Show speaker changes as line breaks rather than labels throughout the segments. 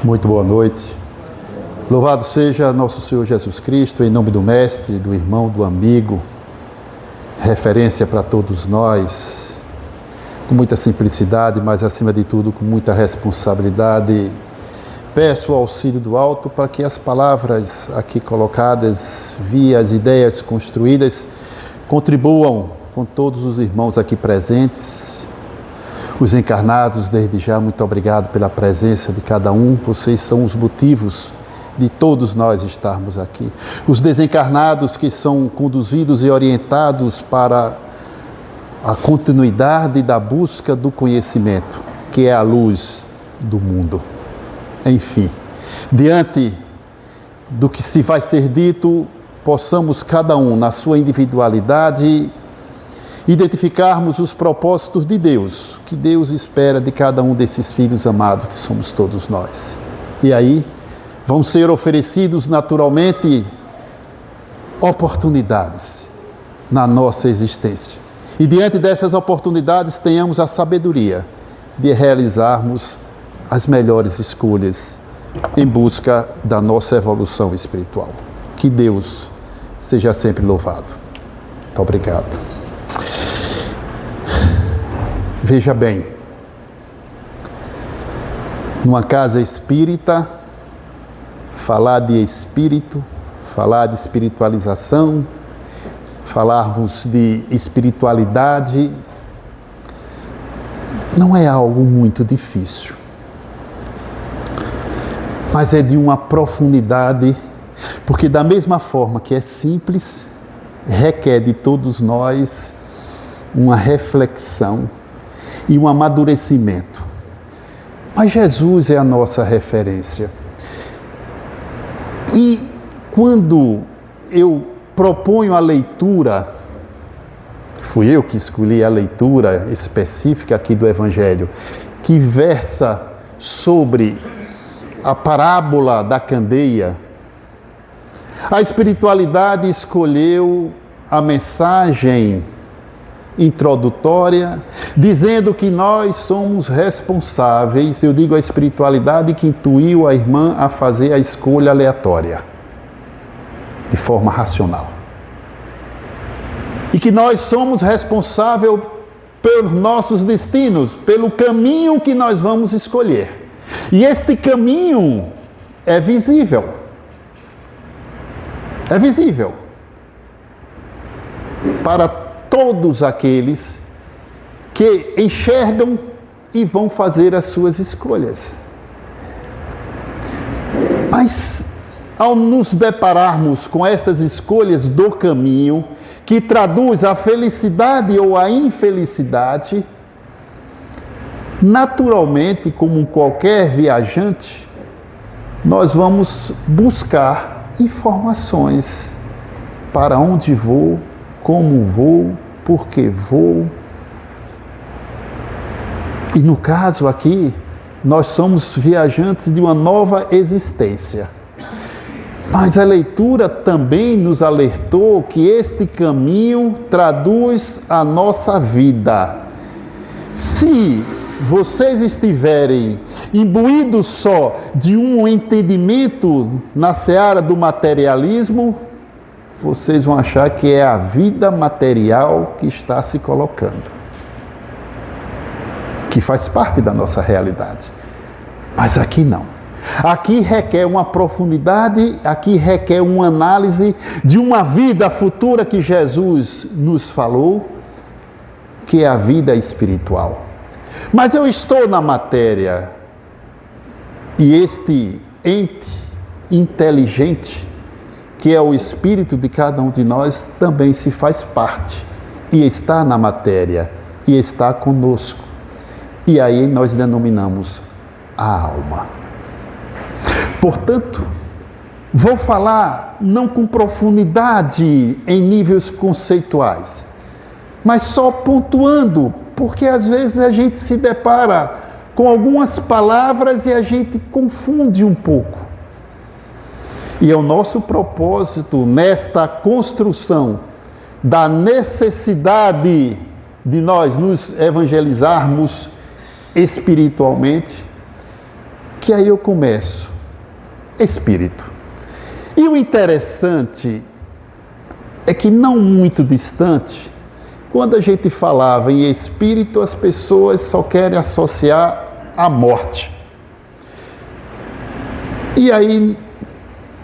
Muito boa noite. Louvado seja nosso Senhor Jesus Cristo, em nome do Mestre, do irmão, do amigo, referência para todos nós, com muita simplicidade, mas acima de tudo com muita responsabilidade. Peço o auxílio do alto para que as palavras aqui colocadas, via as ideias construídas, contribuam com todos os irmãos aqui presentes. Os encarnados, desde já, muito obrigado pela presença de cada um. Vocês são os motivos de todos nós estarmos aqui. Os desencarnados que são conduzidos e orientados para a continuidade da busca do conhecimento, que é a luz do mundo. Enfim, diante do que se vai ser dito, possamos cada um, na sua individualidade, identificarmos os propósitos de Deus, que Deus espera de cada um desses filhos amados que somos todos nós. E aí vão ser oferecidos naturalmente oportunidades na nossa existência. E diante dessas oportunidades tenhamos a sabedoria de realizarmos as melhores escolhas em busca da nossa evolução espiritual. Que Deus seja sempre louvado. Muito obrigado. Veja bem, numa casa espírita, falar de espírito, falar de espiritualização, falarmos de espiritualidade, não é algo muito difícil, mas é de uma profundidade, porque da mesma forma que é simples, requer de todos nós uma reflexão e um amadurecimento. Mas Jesus é a nossa referência. E quando eu proponho a leitura, fui eu que escolhi a leitura específica aqui do Evangelho, que versa sobre a parábola da candeia, a espiritualidade escolheu a mensagem introdutória, dizendo que nós somos responsáveis. Eu digo a espiritualidade que intuiu a irmã a fazer a escolha aleatória, de forma racional. E que nós somos responsáveis pelos nossos destinos, pelo caminho que nós vamos escolher. E este caminho é visível. É visível para todos aqueles que enxergam e vão fazer as suas escolhas. Mas, ao nos depararmos com estas escolhas do caminho, que traduz a felicidade ou a infelicidade, naturalmente, como qualquer viajante, nós vamos buscar informações. Para onde vou? Como vou, por que vou. E no caso aqui, nós somos viajantes de uma nova existência. Mas a leitura também nos alertou que este caminho traduz a nossa vida. Se vocês estiverem imbuídos só de um entendimento na seara do materialismo, vocês vão achar que é a vida material que está se colocando, que faz parte da nossa realidade. Mas aqui não. Aqui requer uma profundidade, aqui requer uma análise de uma vida futura que Jesus nos falou, que é a vida espiritual. Mas eu estou na matéria, e este ente inteligente, que é o espírito de cada um de nós, também se faz parte, e está na matéria, e está conosco. E aí nós denominamos a alma. Portanto, vou falar não com profundidade em níveis conceituais, mas só pontuando, porque às vezes a gente se depara com algumas palavras e a gente confunde um pouco. E é o nosso propósito nesta construção da necessidade de nós nos evangelizarmos espiritualmente, que aí eu começo. Espírito. E o interessante é que não muito distante, quando a gente falava em espírito, as pessoas só querem associar a morte. E aí,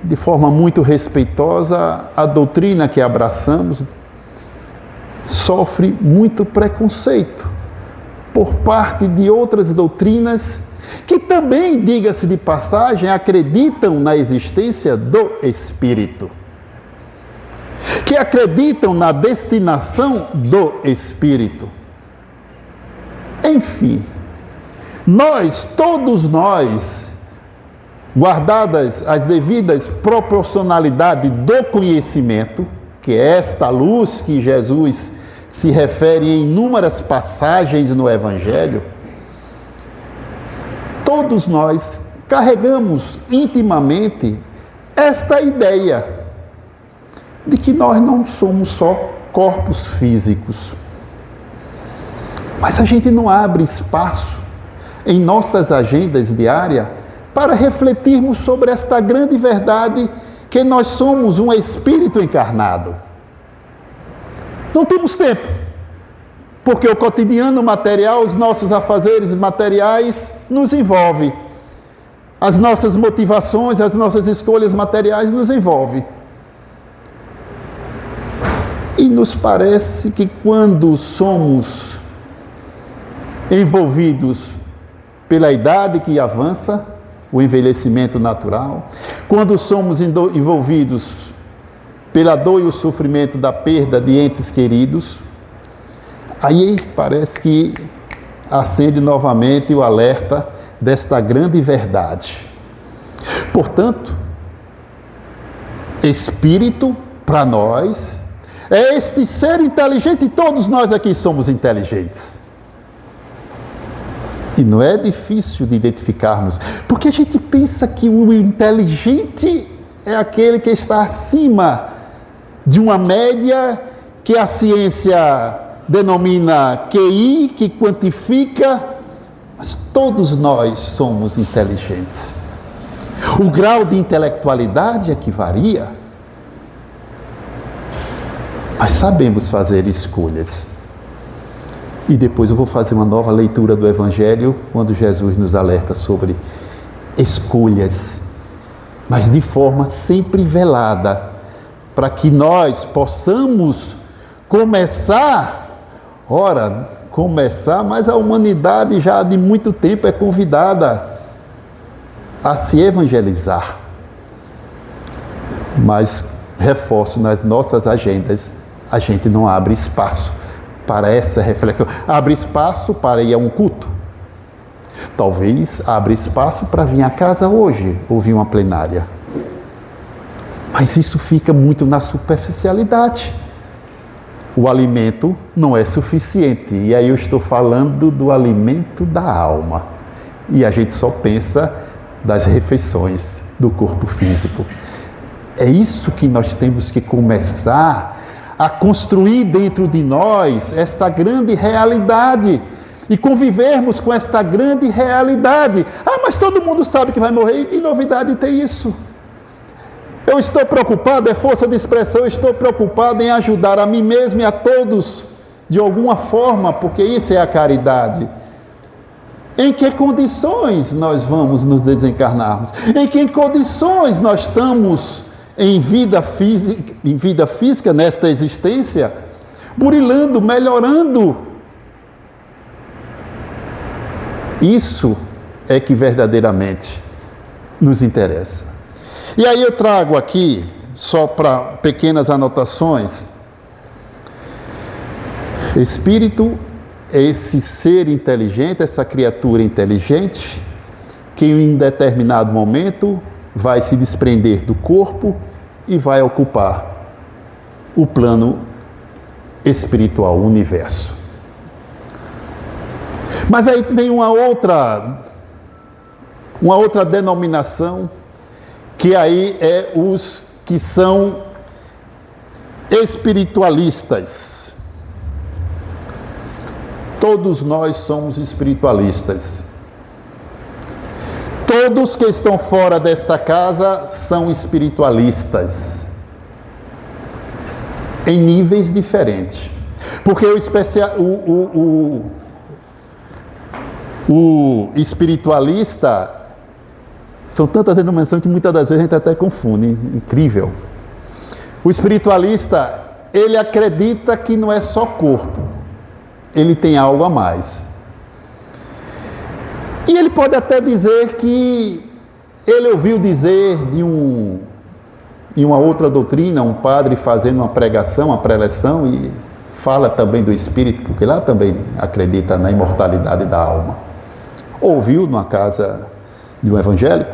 de forma muito respeitosa, a doutrina que abraçamos sofre muito preconceito por parte de outras doutrinas que também, diga-se de passagem, acreditam na existência do Espírito, que acreditam na destinação do Espírito. Enfim, todos nós, guardadas as devidas proporcionalidades do conhecimento, que é esta luz que Jesus se refere em inúmeras passagens no Evangelho, todos nós carregamos intimamente esta ideia de que nós não somos só corpos físicos. Mas a gente não abre espaço em nossas agendas diárias para refletirmos sobre esta grande verdade que nós somos um espírito encarnado. Não temos tempo, porque o cotidiano material, os nossos afazeres materiais nos envolve. As nossas motivações, as nossas escolhas materiais nos envolvem. E nos parece que quando somos envolvidos pela idade que avança, o envelhecimento natural, quando somos envolvidos pela dor e o sofrimento da perda de entes queridos, aí parece que acende novamente o alerta desta grande verdade. Portanto, espírito para nós é este ser inteligente, e todos nós aqui somos inteligentes. E não é difícil de identificarmos, porque a gente pensa que o inteligente é aquele que está acima de uma média que a ciência denomina QI, que quantifica, mas todos nós somos inteligentes. O grau de intelectualidade é que varia, mas sabemos fazer escolhas. E depois eu vou fazer uma nova leitura do Evangelho, quando Jesus nos alerta sobre escolhas, mas de forma sempre velada, para que nós possamos começar, mas a humanidade já de muito tempo é convidada a se evangelizar. Mas, reforço, nas nossas agendas, a gente não abre espaço para essa reflexão. Abre espaço para ir a um culto. Talvez abra espaço para vir a casa hoje, ouvir uma plenária. Mas isso fica muito na superficialidade. O alimento não é suficiente. E aí eu estou falando do alimento da alma. E a gente só pensa das refeições do corpo físico. É isso que nós temos que começar a construir dentro de nós, essa grande realidade. E convivermos com esta grande realidade. Ah, mas todo mundo sabe que vai morrer. E novidade tem isso. Eu estou preocupado, é força de expressão, eu estou preocupado em ajudar a mim mesmo e a todos, de alguma forma, porque isso é a caridade. Em que condições nós vamos nos desencarnarmos? Em que condições nós estamos em vida física, nesta existência, burilando, melhorando? Isso é que verdadeiramente nos interessa. E aí eu trago aqui, só para pequenas anotações, espírito é esse ser inteligente, essa criatura inteligente, que em determinado momento vai se desprender do corpo e vai ocupar o plano espiritual, o universo. Mas aí vem uma outra denominação, que aí é os que são espiritualistas. Todos nós somos espiritualistas. Todos que estão fora desta casa são espiritualistas, em níveis diferentes. Porque o espiritualista, são tantas denominações que muitas das vezes a gente até confunde, incrível. O espiritualista, ele acredita que não é só corpo, ele tem algo a mais. E ele pode até dizer que ele ouviu dizer em uma outra doutrina, um padre fazendo uma pregação, uma preleção, e fala também do espírito, porque lá também acredita na imortalidade da alma. Ouviu numa casa de um evangélico.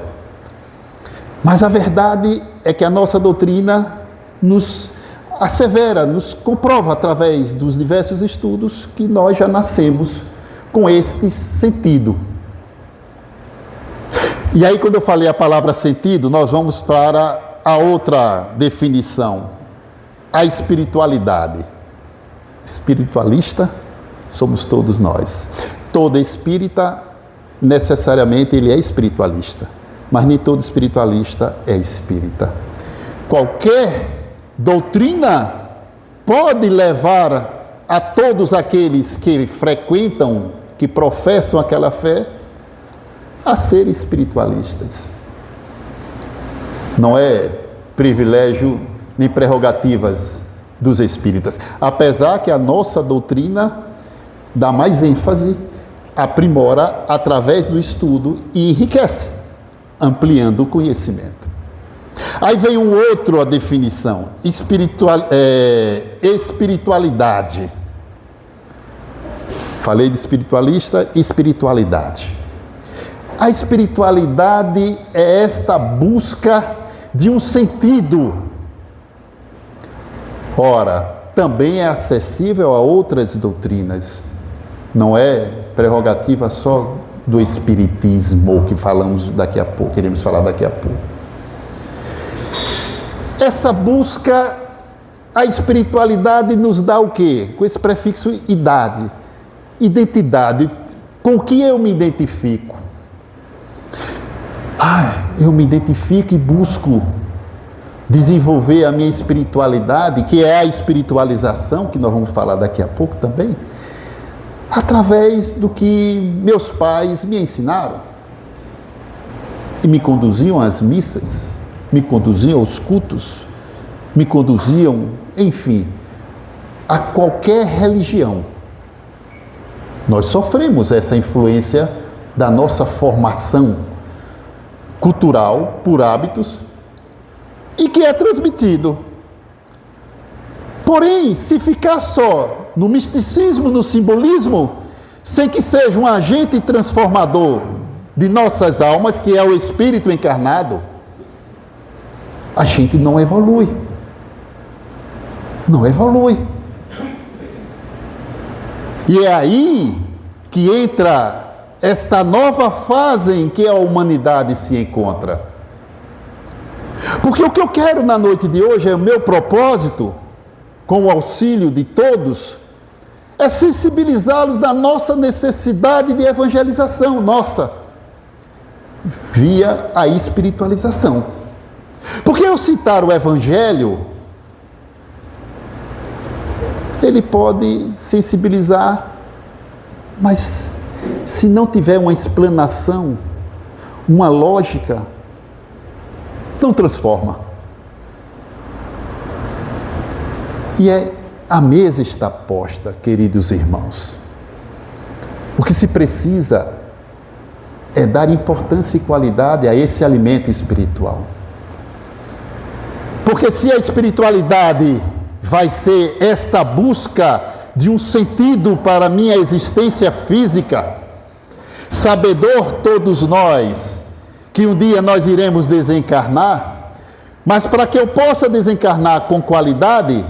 Mas a verdade é que a nossa doutrina nos assevera, nos comprova através dos diversos estudos que nós já nascemos com este sentido. E aí, quando eu falei a palavra sentido, nós vamos para a outra definição, a espiritualidade. Espiritualista somos todos nós. Todo espírita, necessariamente, ele é espiritualista, mas nem todo espiritualista é espírita. Qualquer doutrina pode levar a todos aqueles que frequentam, que professam aquela fé, a ser espiritualistas. Não é privilégio nem prerrogativas dos espíritas. Apesar que a nossa doutrina dá mais ênfase, aprimora através do estudo e enriquece, ampliando o conhecimento. Aí vem outra definição, espiritualidade. Falei de espiritualista, espiritualidade. A espiritualidade é esta busca de um sentido. Ora, também é acessível a outras doutrinas. Não é prerrogativa só do espiritismo, que falamos daqui a pouco, queremos falar daqui a pouco. Essa busca, a espiritualidade nos dá o quê? Com esse prefixo idade, identidade. Com que eu me identifico? Eu me identifico e busco desenvolver a minha espiritualidade, que é a espiritualização, que nós vamos falar daqui a pouco também, através do que meus pais me ensinaram. E me conduziam às missas, me conduziam aos cultos, me conduziam, enfim, a qualquer religião. Nós sofremos essa influência da nossa formação cultural, por hábitos, e que é transmitido. Porém, se ficar só no misticismo, no simbolismo, sem que seja um agente transformador de nossas almas, que é o Espírito encarnado, a gente não evolui. Não evolui. E é aí que entra esta nova fase em que a humanidade se encontra. Porque o que eu quero na noite de hoje, é o meu propósito, com o auxílio de todos, é sensibilizá-los da nossa necessidade de evangelização, nossa, via a espiritualização. Porque eu citar o Evangelho, ele pode sensibilizar, mas se não tiver uma explanação, uma lógica, não transforma. E a mesa está posta, queridos irmãos. O que se precisa é dar importância e qualidade a esse alimento espiritual. Porque se a espiritualidade vai ser esta busca de um sentido para a minha existência física, sabedor todos nós que um dia nós iremos desencarnar, mas para que eu possa desencarnar com qualidade,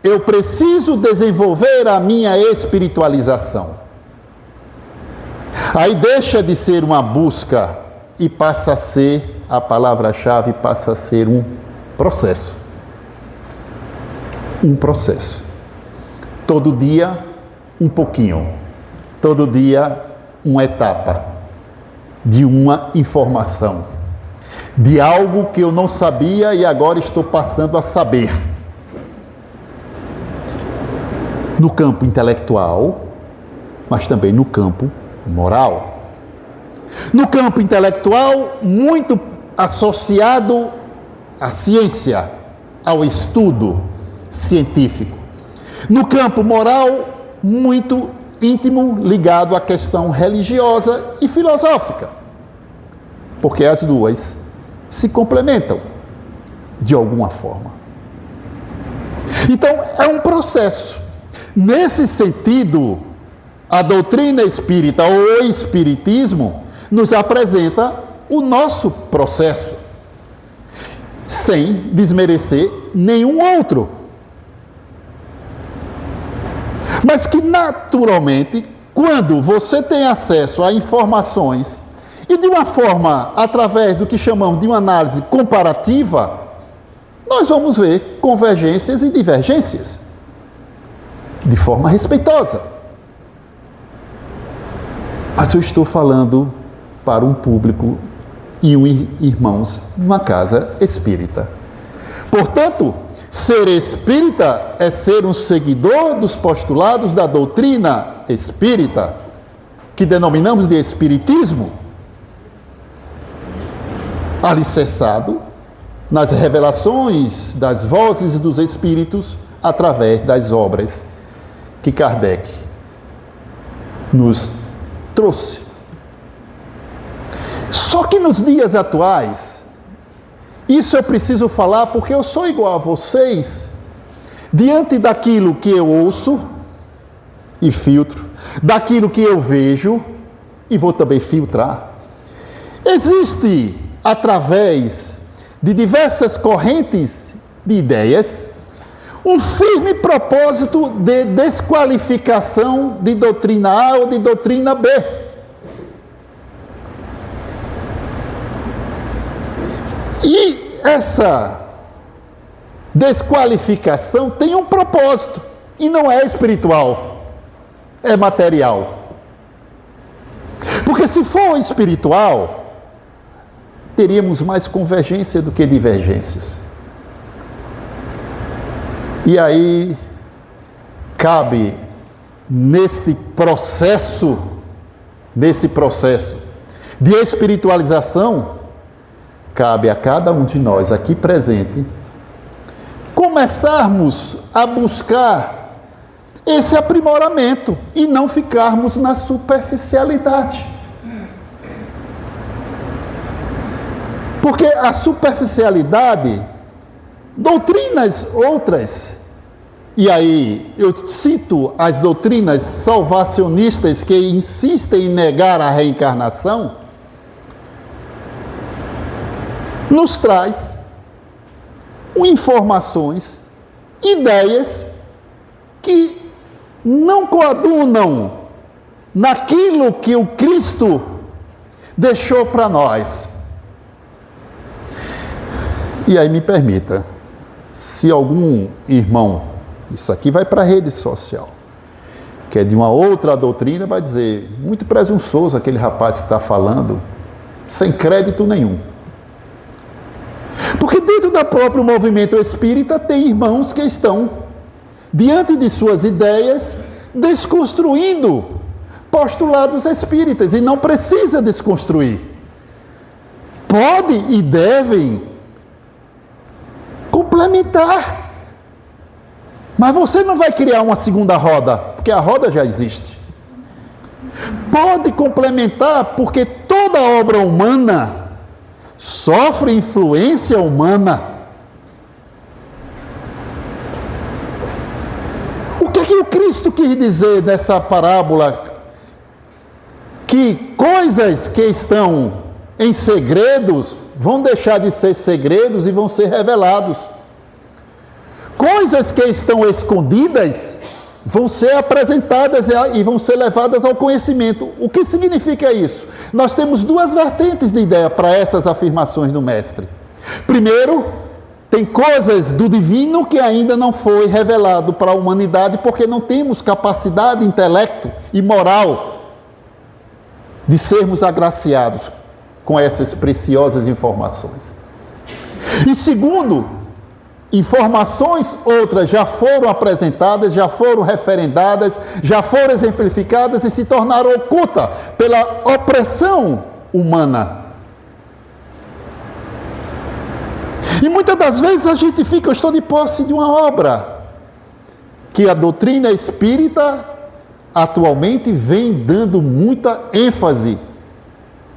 eu preciso desenvolver a minha espiritualização. Aí deixa de ser uma busca e passa a ser, a palavra-chave passa a ser um processo. Um processo. Todo dia, um pouquinho. Todo dia, uma etapa. de uma informação, de algo que eu não sabia e agora estou passando a saber. No campo intelectual, mas também no campo moral. No campo intelectual, muito associado à ciência, ao estudo científico. No campo moral, muito íntimo ligado à questão religiosa e filosófica, porque as duas se complementam de alguma forma. Então, é um processo. Nesse sentido, a doutrina espírita ou o espiritismo nos apresenta o nosso processo, sem desmerecer nenhum outro. Mas que naturalmente, quando você tem acesso a informações e de uma forma, através do que chamamos de uma análise comparativa, nós vamos ver convergências e divergências de forma respeitosa. Mas eu estou falando para um público e irmãos numa casa espírita. Portanto, ser espírita é ser um seguidor dos postulados da doutrina espírita, que denominamos de espiritismo, alicerçado nas revelações das vozes dos espíritos através das obras que Kardec nos trouxe. Só que nos dias atuais, isso eu preciso falar porque eu sou igual a vocês, diante daquilo que eu ouço e filtro, daquilo que eu vejo e vou também filtrar. Existe, através de diversas correntes de ideias, um firme propósito de desqualificação de doutrina A ou de doutrina B. E essa desqualificação tem um propósito, e não é espiritual, é material. Porque se for espiritual, teríamos mais convergência do que divergências. E aí, cabe nesse processo de espiritualização, cabe a cada um de nós aqui presente começarmos a buscar esse aprimoramento e não ficarmos na superficialidade. Porque a superficialidade, doutrinas outras, e aí eu cito as doutrinas salvacionistas que insistem em negar a reencarnação, nos traz informações, ideias que não coadunam naquilo que o Cristo deixou para nós. E aí me permita, se algum irmão, isso aqui vai para a rede social, que é de uma outra doutrina, vai dizer, muito presunçoso aquele rapaz que está falando, sem crédito nenhum. Porque dentro do próprio movimento espírita tem irmãos que estão, diante de suas ideias, desconstruindo postulados espíritas, e não precisa desconstruir. Pode e devem complementar. Mas você não vai criar uma segunda roda, porque a roda já existe. Pode complementar, porque toda obra humana sofre influência humana. O que é que o Cristo quis dizer nessa parábola? Que coisas que estão em segredos vão deixar de ser segredos e vão ser revelados. Coisas que estão escondidas vão ser apresentadas e vão ser levadas ao conhecimento. O que significa isso? Nós temos duas vertentes de ideia para essas afirmações do Mestre. Primeiro, tem coisas do divino que ainda não foi revelado para a humanidade, porque não temos capacidade, intelecto e moral de sermos agraciados com essas preciosas informações. E segundo, informações outras já foram apresentadas, já foram referendadas, já foram exemplificadas e se tornaram ocultas pela opressão humana. E muitas das vezes a gente fica, eu estou de posse de uma obra que a doutrina espírita atualmente vem dando muita ênfase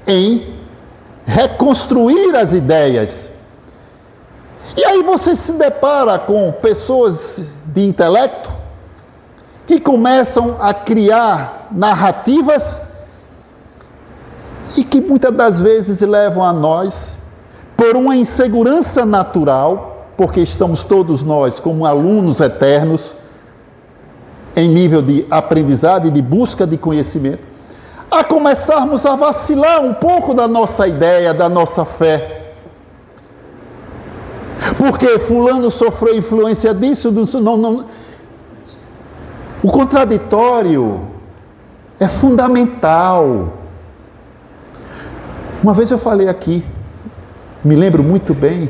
em reconstruir as ideias. E aí você se depara com pessoas de intelecto que começam a criar narrativas e que muitas das vezes levam a nós, por uma insegurança natural, porque estamos todos nós como alunos eternos, em nível de aprendizado e de busca de conhecimento, a começarmos a vacilar um pouco da nossa ideia, da nossa fé. Porque fulano sofreu influência disso, não. O contraditório é fundamental. Uma vez eu falei aqui, me lembro muito bem,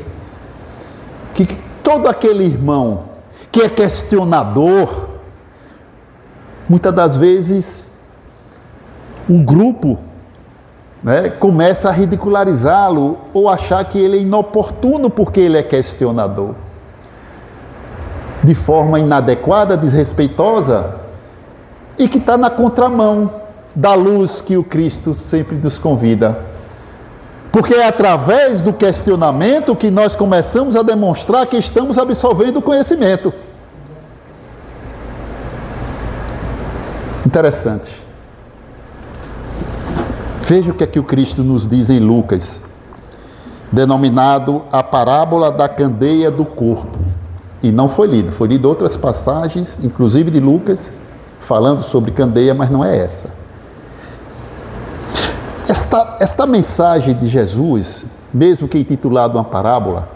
que todo aquele irmão que é questionador, muitas das vezes o grupo começa a ridicularizá-lo ou achar que ele é inoportuno porque ele é questionador. De forma inadequada, desrespeitosa, e que está na contramão da luz que o Cristo sempre nos convida. Porque é através do questionamento que nós começamos a demonstrar que estamos absorvendo o conhecimento. Interessante. Veja o que é que o Cristo nos diz em Lucas, denominado a parábola da candeia do corpo. E não foi lido outras passagens, inclusive de Lucas, falando sobre candeia, mas não é essa. Esta mensagem de Jesus, mesmo que intitulada uma parábola,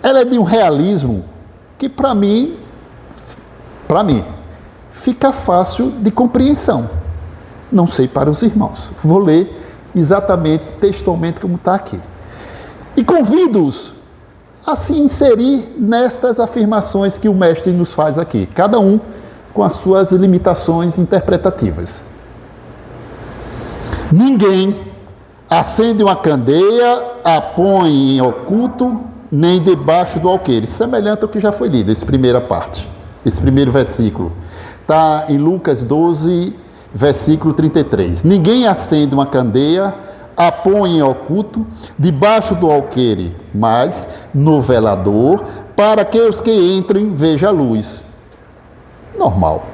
ela é de um realismo que para mim, fica fácil de compreensão. Não sei para os irmãos. Vou ler exatamente, textualmente como está aqui. E convido-os a se inserir nestas afirmações que o mestre nos faz aqui, cada um com as suas limitações interpretativas. Ninguém acende uma candeia, a põe em oculto, nem debaixo do alqueire. Semelhante ao que já foi lido, essa primeira parte, esse primeiro versículo. Está em Lucas 12, versículo 33. Ninguém acende uma candeia, a põe em oculto, debaixo do alqueire, mas no velador, para que os que entrem vejam a luz. Normal.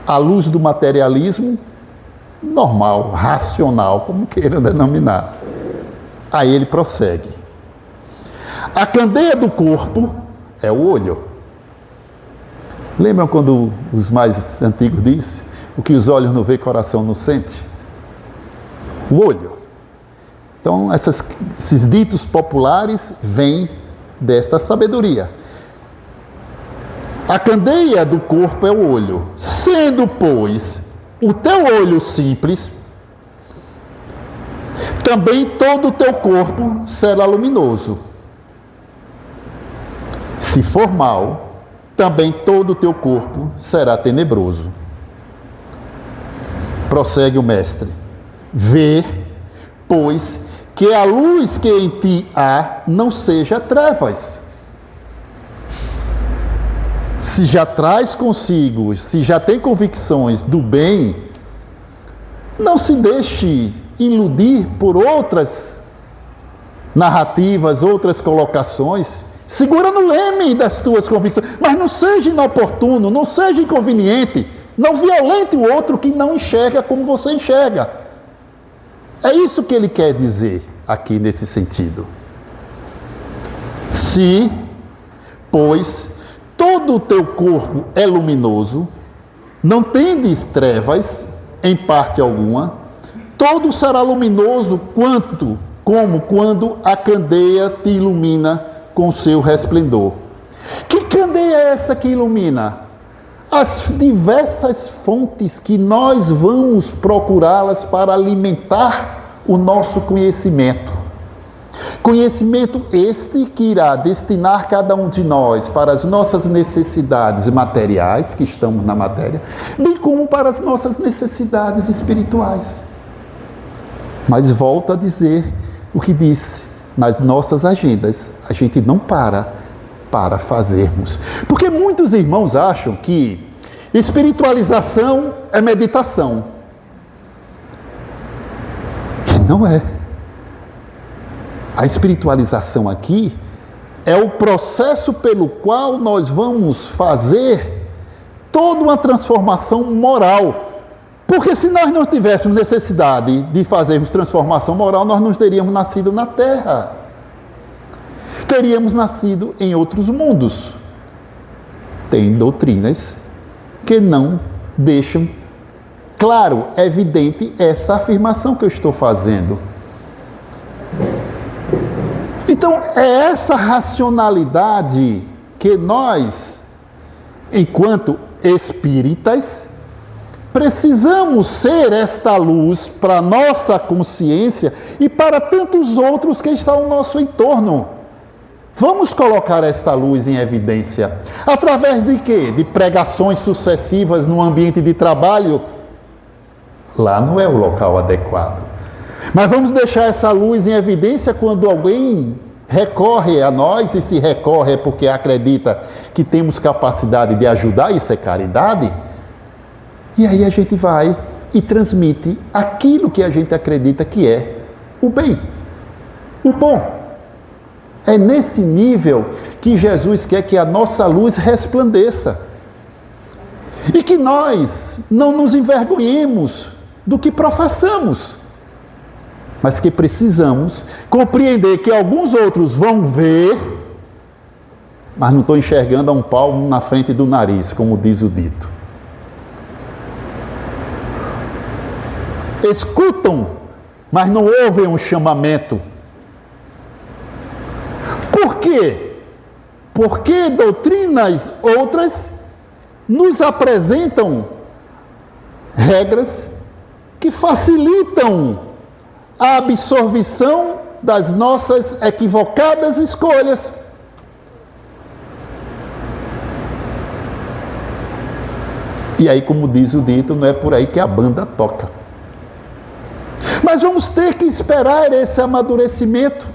A luz do materialismo, normal, racional, como queiram denominar. Aí ele prossegue. A candeia do corpo é o olho. Lembram quando os mais antigos dizem? O que os olhos não vê, coração não sente? O olho. Então, esses ditos populares vêm desta sabedoria. A candeia do corpo é o olho. Sendo, pois, o teu olho simples, também todo o teu corpo será luminoso. Se for mal, também todo o teu corpo será tenebroso. Prossegue o mestre. Vê, pois, que a luz que em ti há não seja trevas. Se já traz consigo, se já tem convicções do bem, não se deixe iludir por outras narrativas, outras colocações. Segura no leme das tuas convicções, mas não seja inoportuno, não seja inconveniente, não violente o outro que não enxerga como você enxerga. É isso que ele quer dizer aqui nesse sentido. Se, pois, todo o teu corpo é luminoso, não tendes trevas em parte alguma, todo será luminoso como quando a candeia te ilumina com seu resplendor. Que candeia é essa que ilumina? as diversas fontes que nós vamos procurá-las para alimentar o nosso conhecimento. Conhecimento este que irá destinar cada um de nós para as nossas necessidades materiais, que estamos na matéria, bem como para as nossas necessidades espirituais. Mas volto a dizer o que disse, nas nossas agendas, a gente não para fazermos. Porque muitos irmãos acham que espiritualização é meditação. E não é. A espiritualização aqui é o processo pelo qual nós vamos fazer toda uma transformação moral. Porque se nós não tivéssemos necessidade de fazermos transformação moral, nós não teríamos nascido na Terra. Teríamos nascido em outros mundos. Tem doutrinas que não deixam claro, evidente essa afirmação que eu estou fazendo. Então, é essa racionalidade que nós, enquanto espíritas, precisamos ser esta luz para a nossa consciência e para tantos outros que estão ao nosso entorno. Vamos colocar esta luz em evidência. Através de quê? De pregações sucessivas no ambiente de trabalho? Lá não é o local adequado. Mas vamos deixar essa luz em evidência quando alguém recorre a nós, e se recorre é porque acredita que temos capacidade de ajudar, isso é caridade. E aí a gente vai e transmite aquilo que a gente acredita que é o bem, o bom. É nesse nível que Jesus quer que a nossa luz resplandeça. E que nós não nos envergonhemos do que professamos. Mas que precisamos compreender que alguns outros vão ver, mas não estão enxergando a um palmo na frente do nariz, como diz o dito. Escutam, mas não ouvem um chamamento. Por quê? Porque doutrinas outras nos apresentam regras que facilitam a absorção das nossas equivocadas escolhas. E aí, como diz o dito, não é por aí que a banda toca. Mas vamos ter que esperar esse amadurecimento,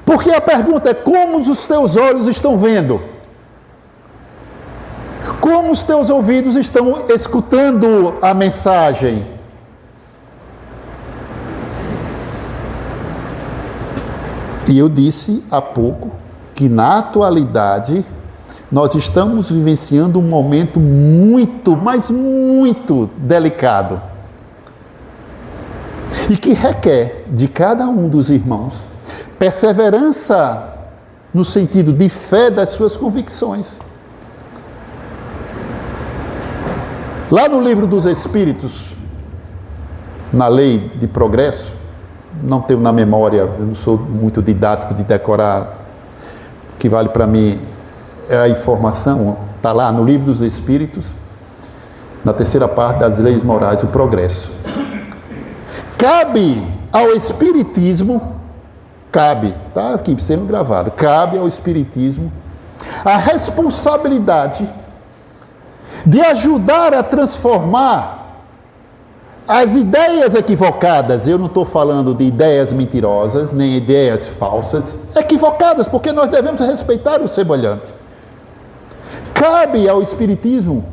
porque a pergunta é: como os teus olhos estão vendo? Como os teus ouvidos estão escutando a mensagem? E eu disse há pouco que na atualidade nós estamos vivenciando um momento muito, mas muito delicado. E que requer de cada um dos irmãos perseverança no sentido de fé das suas convicções. Lá no Livro dos Espíritos, na Lei de Progresso, não tenho na memória, eu não sou muito didático de decorar, o que vale para mim é a informação, está lá no Livro dos Espíritos, na terceira parte das leis morais, o progresso. Cabe ao Espiritismo, está aqui sendo gravado, cabe ao Espiritismo a responsabilidade de ajudar a transformar as ideias equivocadas. Eu não estou falando de ideias mentirosas, nem ideias falsas, equivocadas, porque nós devemos respeitar o semelhante. Cabe ao Espiritismo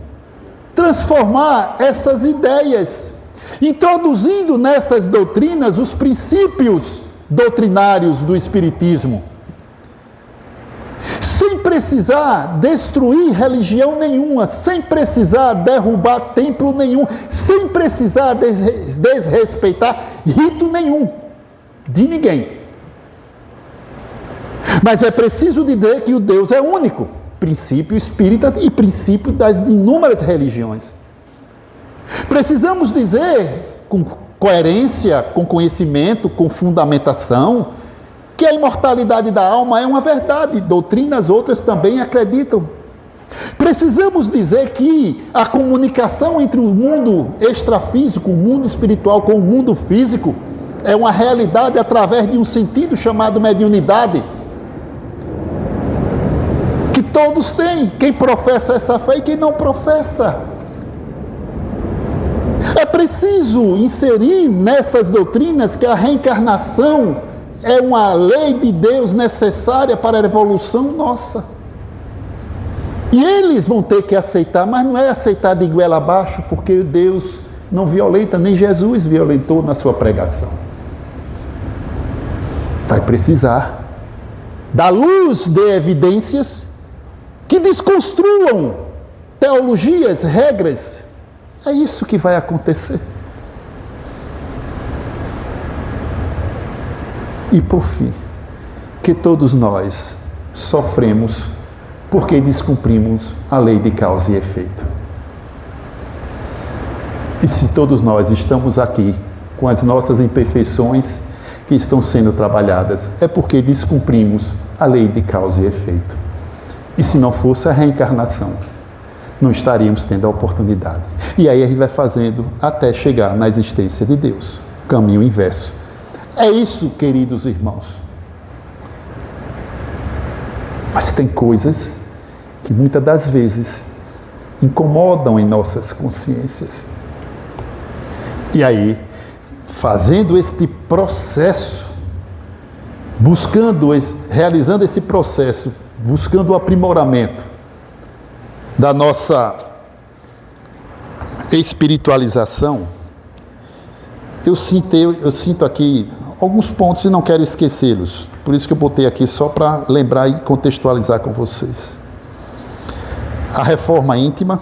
transformar essas ideias, introduzindo nessas doutrinas os princípios doutrinários do Espiritismo, sem precisar destruir religião nenhuma, sem precisar derrubar templo nenhum, sem precisar desrespeitar rito nenhum de ninguém. Mas é preciso dizer que o Deus é único, princípio espírita e princípio das inúmeras religiões. Precisamos dizer com coerência, com conhecimento, com fundamentação, que a imortalidade da alma é uma verdade. Doutrinas outras também acreditam Precisamos dizer que a comunicação entre o mundo extrafísico, o mundo espiritual com o mundo físico, é uma realidade através de um sentido chamado mediunidade, que todos têm, quem professa essa fé e quem não professa. É preciso inserir nestas doutrinas que a reencarnação é uma lei de Deus necessária para a evolução nossa. E eles vão ter que aceitar, mas não é aceitar de goela abaixo, porque Deus não violenta, nem Jesus violentou na sua pregação. Vai precisar da luz de evidências que desconstruam teologias, regras. É isso que vai acontecer. E por fim, que todos nós sofremos porque descumprimos a lei de causa e efeito. E se todos nós estamos aqui com as nossas imperfeições que estão sendo trabalhadas, é porque descumprimos a lei de causa e efeito. E se não fosse a reencarnação, não estaríamos tendo a oportunidade. E aí a gente vai fazendo até chegar na existência de Deus. Caminho inverso. É isso, queridos irmãos. Mas tem coisas que muitas das vezes incomodam em nossas consciências. E aí, fazendo este processo, realizando esse processo, buscando o aprimoramento da nossa espiritualização, eu sinto aqui alguns pontos e não quero esquecê-los. Por isso que eu botei aqui só para lembrar e contextualizar com vocês. A reforma íntima,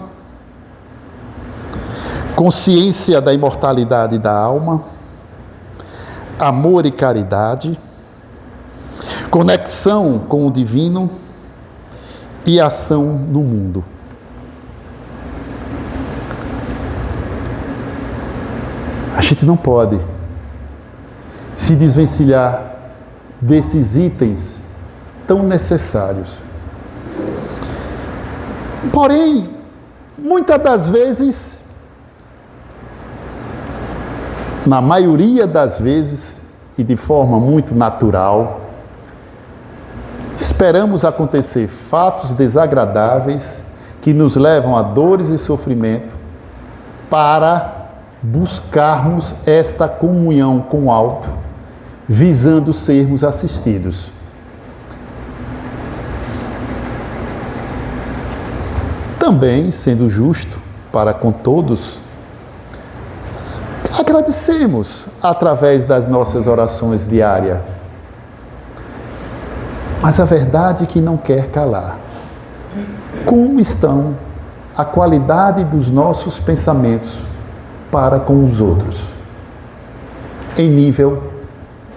consciência da imortalidade da alma, amor e caridade, conexão com o divino e ação no mundo. A gente não pode se desvencilhar desses itens tão necessários. Porém, muitas das vezes, na maioria das vezes, e de forma muito natural, esperamos acontecer fatos desagradáveis que nos levam a dores e sofrimento para buscarmos esta comunhão com o alto, visando sermos assistidos. Também, sendo justo para com todos, agradecemos através das nossas orações diárias. Mas a verdade é que não quer calar. Como estão a qualidade dos nossos pensamentos para com os outros, em nível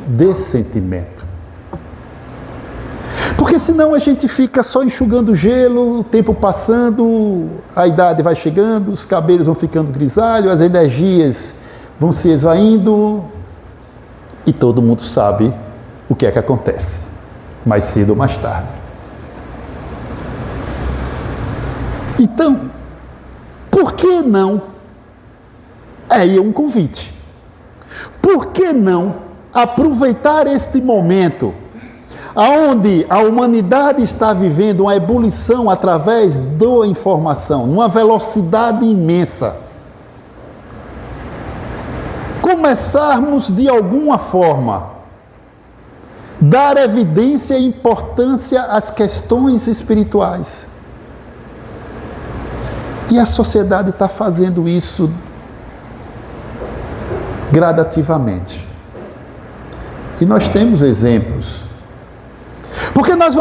de sentimento? Porque senão a gente fica só enxugando gelo, o tempo passando, a idade vai chegando, os cabelos vão ficando grisalhos, as energias vão se esvaindo e todo mundo sabe o que é que acontece, mais cedo ou mais tarde. Então, por que não? Aí é um convite. Por que não aproveitar este momento onde a humanidade está vivendo uma ebulição através da informação, numa velocidade imensa? Começarmos de alguma forma dar evidência e importância às questões espirituais. E a sociedade está fazendo isso gradativamente. E nós temos exemplos. Porque nós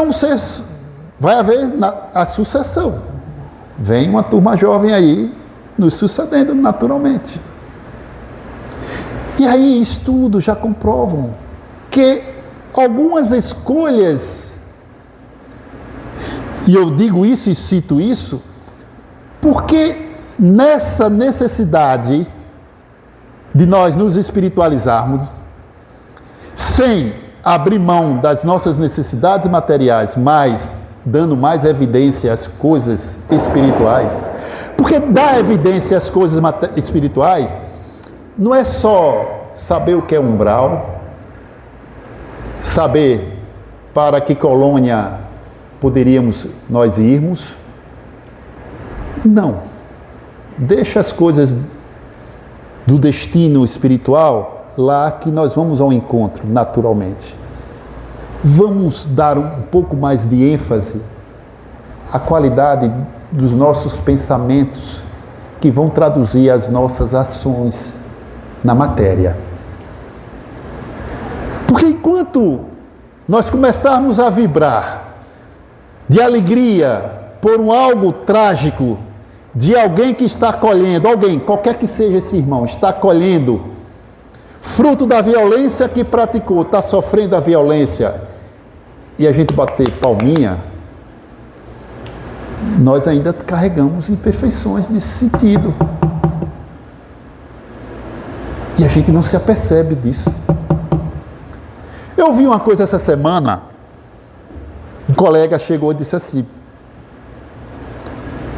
vai haver a sucessão. Vem uma turma jovem aí, nos sucedendo naturalmente. E aí estudos já comprovam que algumas escolhas, e eu digo isso e cito isso, porque nessa necessidade de nós nos espiritualizarmos, sem abrir mão das nossas necessidades materiais, mas dando mais evidência às coisas espirituais. Porque dar evidência às coisas espirituais não é só saber o que é umbral, saber para que colônia poderíamos nós irmos. Não. Deixa as coisas do destino espiritual lá que nós vamos ao encontro naturalmente. Vamos dar um pouco mais de ênfase à qualidade dos nossos pensamentos que vão traduzir as nossas ações na matéria. Porque enquanto nós começarmos a vibrar de alegria por um algo trágico de alguém que está colhendo, alguém, qualquer que seja esse irmão, está colhendo fruto da violência que praticou, está sofrendo a violência, e a gente bater palminha, nós ainda carregamos imperfeições nesse sentido. E a gente não se apercebe disso. Eu ouvi uma coisa essa semana, um colega chegou e disse assim,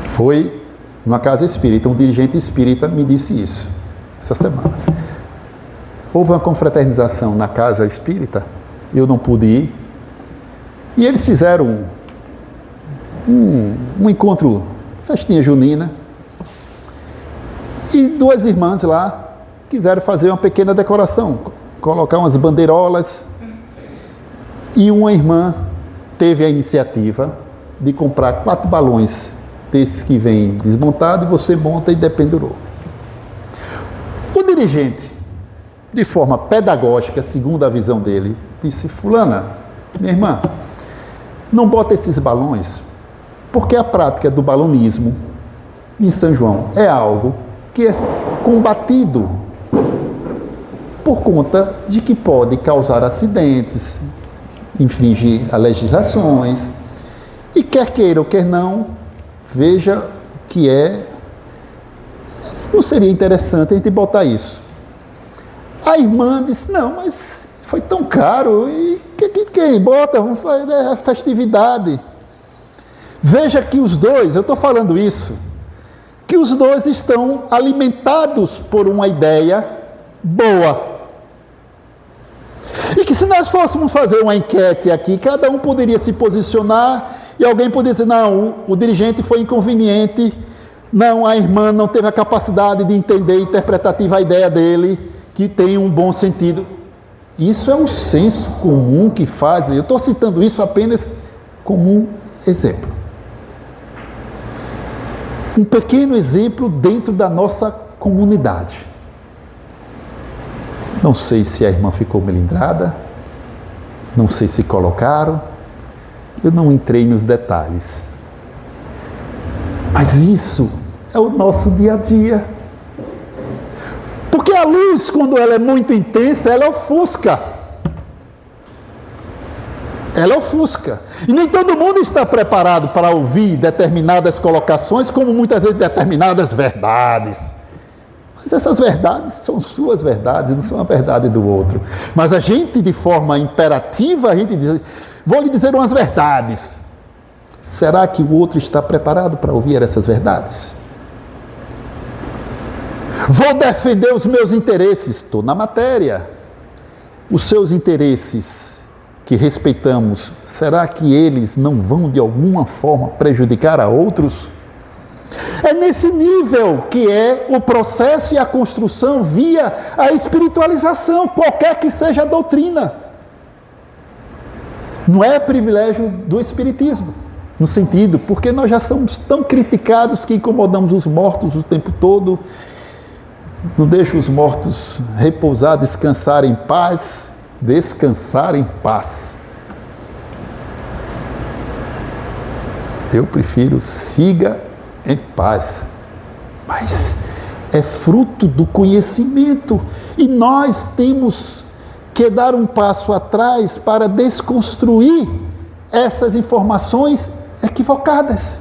foi numa casa espírita, um dirigente espírita me disse isso, essa semana. Houve uma confraternização na casa espírita, eu não pude ir, e eles fizeram um encontro, festinha junina, e duas irmãs lá quiseram fazer uma pequena decoração, colocar umas bandeirolas, e uma irmã teve a iniciativa de comprar 4 balões desses que vêm desmontado e você monta e dependurou. O dirigente, de forma pedagógica, segundo a visão dele, disse, fulana, minha irmã, não bota esses balões, porque a prática do balonismo em São João é algo que é combatido por conta de que pode causar acidentes, infringir as legislações, e quer queira ou quer não, veja que não seria interessante a gente botar isso. A irmã disse, não, mas foi tão caro, e quem bota, vamos fazer a festividade. Veja que os dois, eu estou falando isso, que os dois estão alimentados por uma ideia boa. E que se nós fôssemos fazer uma enquete aqui, cada um poderia se posicionar e alguém poderia dizer, não, o dirigente foi inconveniente, não, a irmã não teve a capacidade de entender interpretativa a ideia dele, que tem um bom sentido. Isso é um senso comum que faz, eu estou citando isso apenas como um exemplo. Um pequeno exemplo dentro da nossa comunidade. Não sei se a irmã ficou melindrada, não sei se colocaram, eu não entrei nos detalhes. Mas isso é o nosso dia a dia. Porque a luz, quando ela é muito intensa, ela ofusca. Ela ofusca. E nem todo mundo está preparado para ouvir determinadas colocações, como muitas vezes determinadas verdades. Mas essas verdades são suas verdades, não são a verdade do outro. Mas a gente, de forma imperativa, a gente diz, vou lhe dizer umas verdades. Será que o outro está preparado para ouvir essas verdades? Vou defender os meus interesses, estou na matéria. Os seus interesses que respeitamos, será que eles não vão de alguma forma prejudicar a outros? É nesse nível que é o processo e a construção via a espiritualização, qualquer que seja a doutrina. Não é privilégio do espiritismo, no sentido, porque nós já somos tão criticados que incomodamos os mortos o tempo todo, não deixa os mortos repousar, descansar em paz, Eu prefiro siga em paz, mas é fruto do conhecimento e nós temos que dar um passo atrás para desconstruir essas informações equivocadas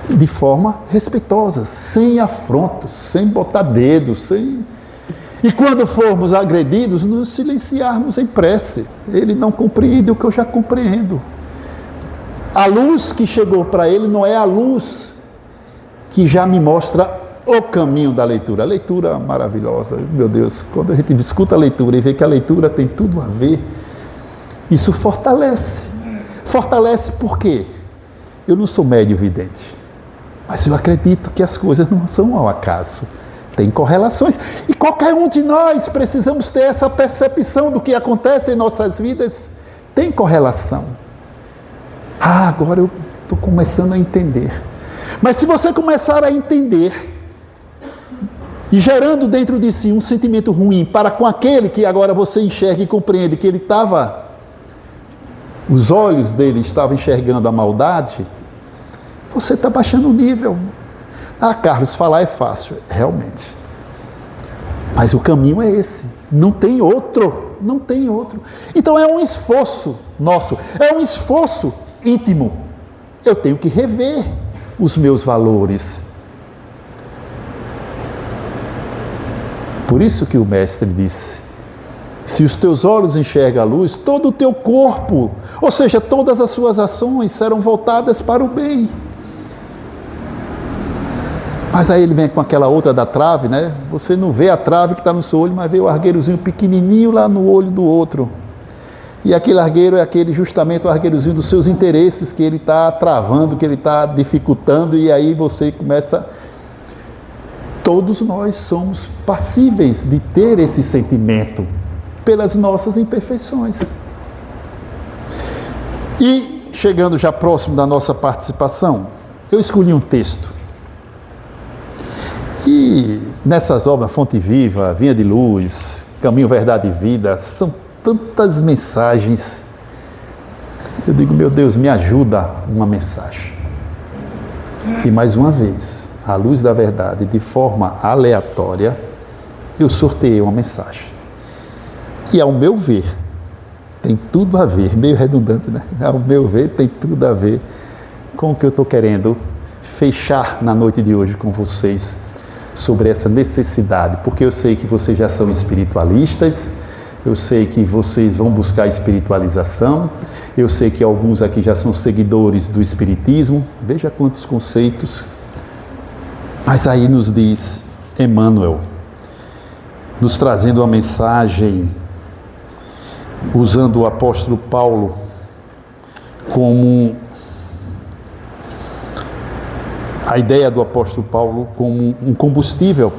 de forma respeitosa, sem afrontos, sem botar dedos, e quando formos agredidos, nos silenciarmos em prece. Ele não compreende o que eu já compreendo. A luz que chegou para ele não é a luz que já me mostra o caminho da leitura. A leitura maravilhosa, meu Deus, quando a gente escuta a leitura e vê que a leitura tem tudo a ver, isso fortalece. Fortalece por quê? Eu não sou médio vidente, mas eu acredito que as coisas não são ao acaso. Tem correlações. E qualquer um de nós precisamos ter essa percepção do que acontece em nossas vidas. Tem correlação. Agora eu estou começando a entender. Mas se você começar a entender, e gerando dentro de si um sentimento ruim para com aquele que agora você enxerga e compreende que ele estava, os olhos dele estavam enxergando a maldade, você está baixando o nível. Carlos, falar é fácil, realmente. Mas o caminho é esse. Não tem outro. Não tem outro. Então é um esforço nosso. É um esforço íntimo. Eu tenho que rever os meus valores. Por isso que o mestre disse: se os teus olhos enxergam a luz, todo o teu corpo, ou seja, todas as suas ações serão voltadas para o bem. Mas aí ele vem com aquela outra da trave, né? Você não vê a trave que está no seu olho, mas vê o argueirozinho pequenininho lá no olho do outro. E aquele argueiro é justamente o argueirozinho dos seus interesses que ele está travando, que ele está dificultando, e aí você começa... Todos nós somos passíveis de ter esse sentimento pelas nossas imperfeições. E, chegando já próximo da nossa participação, eu escolhi um texto. E nessas obras, Fonte Viva, Vinha de Luz, Caminho, Verdade e Vida, são tantas mensagens. Eu digo, meu Deus, me ajuda uma mensagem. E mais uma vez, à luz da verdade, de forma aleatória, eu sorteei uma mensagem. E ao meu ver, tem tudo a ver, meio redundante, né? Ao meu ver, tem tudo a ver com o que eu estou querendo fechar na noite de hoje com vocês, sobre essa necessidade, porque eu sei que vocês já são espiritualistas, eu sei que vocês vão buscar espiritualização, eu sei que alguns aqui já são seguidores do espiritismo, veja quantos conceitos, mas aí nos diz Emmanuel, nos trazendo uma mensagem, usando o apóstolo Paulo como a ideia do apóstolo Paulo como um combustível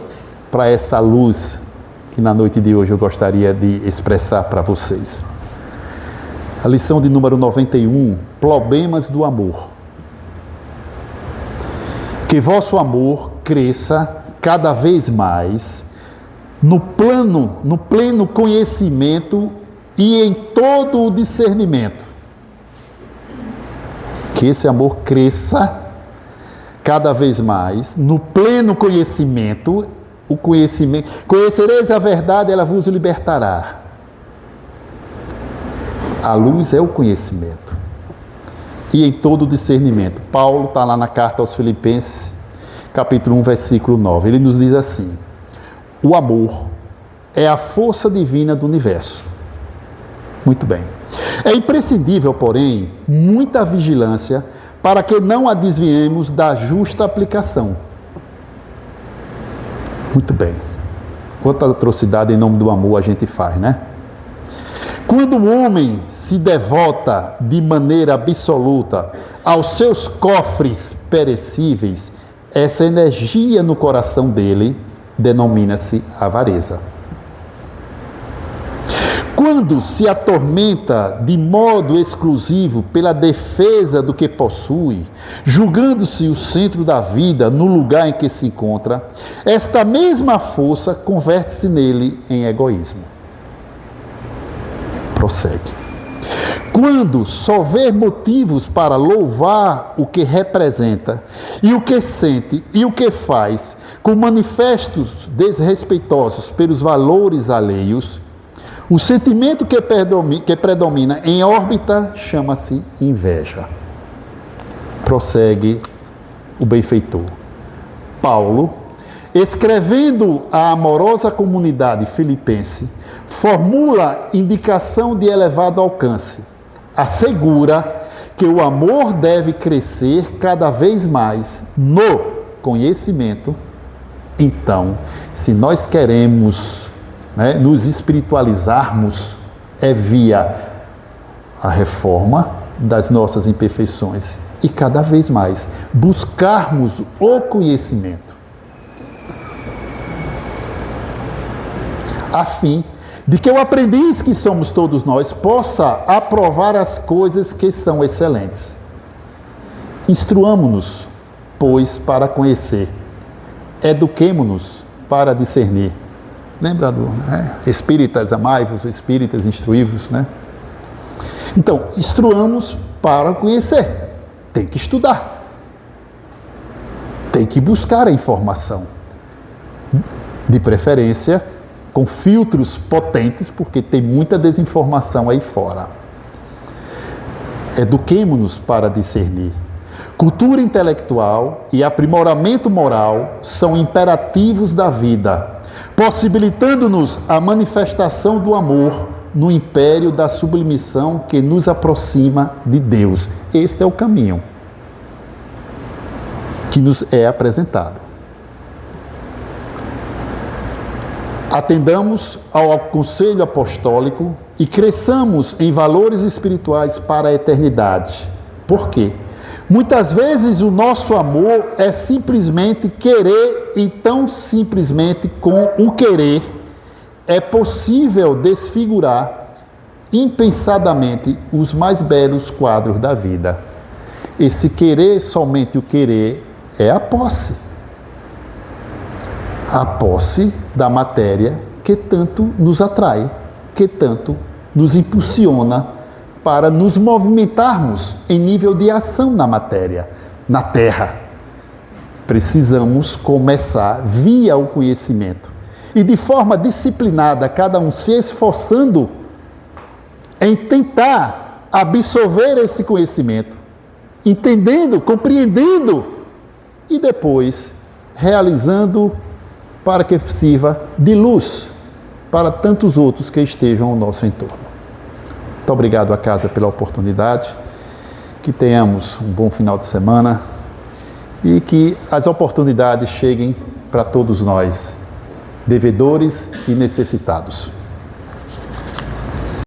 para essa luz que na noite de hoje eu gostaria de expressar para vocês. A lição de número 91, problemas do amor. Que vosso amor cresça cada vez mais no pleno conhecimento e em todo o discernimento. Que esse amor cresça cada vez mais, no pleno conhecimento, o conhecimento, conhecereis a verdade, ela vos libertará. A luz é o conhecimento. E em todo o discernimento. Paulo está lá na carta aos Filipenses, capítulo 1, versículo 9. Ele nos diz assim: o amor é a força divina do universo. Muito bem. É imprescindível, porém, muita vigilância para que não a desviemos da justa aplicação. Muito bem. Quanta atrocidade em nome do amor a gente faz, né? Quando o homem se devota de maneira absoluta aos seus cofres perecíveis, essa energia no coração dele denomina-se avareza. Quando se atormenta de modo exclusivo pela defesa do que possui, julgando-se o centro da vida no lugar em que se encontra, esta mesma força converte-se nele em egoísmo. Prossegue. Quando só vê motivos para louvar o que representa e o que sente e o que faz com manifestos desrespeitosos pelos valores alheios, o sentimento que predomina em órbita chama-se inveja. Prossegue o benfeitor. Paulo, escrevendo à amorosa comunidade filipense, formula indicação de elevado alcance. Assegura que o amor deve crescer cada vez mais no conhecimento, então, se nós queremos, nos espiritualizarmos, é via a reforma das nossas imperfeições e cada vez mais buscarmos o conhecimento, a fim de que o aprendiz que somos todos nós possa aprovar as coisas que são excelentes. Instruamo-nos, pois, para conhecer. Eduquemo-nos para discernir. Lembra do espíritas amai-vos, espíritas instruí-vos, né? Então, instruamos para conhecer. Tem que estudar. Tem que buscar a informação. De preferência, com filtros potentes, porque tem muita desinformação aí fora. Eduquemo-nos para discernir. Cultura intelectual e aprimoramento moral são imperativos da vida, possibilitando-nos a manifestação do amor no império da sublimissão que nos aproxima de Deus. Este é o caminho que nos é apresentado. Atendamos ao conselho apostólico e cresçamos em valores espirituais para a eternidade. Por quê? Muitas vezes o nosso amor é simplesmente querer, e tão simplesmente com o querer é possível desfigurar impensadamente os mais belos quadros da vida. Esse querer, somente o querer, é a posse da matéria que tanto nos atrai, que tanto nos impulsiona para nos movimentarmos em nível de ação na matéria, na terra. Precisamos começar via o conhecimento e de forma disciplinada, cada um se esforçando em tentar absorver esse conhecimento, entendendo, compreendendo e depois realizando para que sirva de luz para tantos outros que estejam ao nosso entorno. Muito obrigado à casa pela oportunidade, que tenhamos um bom final de semana e que as oportunidades cheguem para todos nós, devedores e necessitados.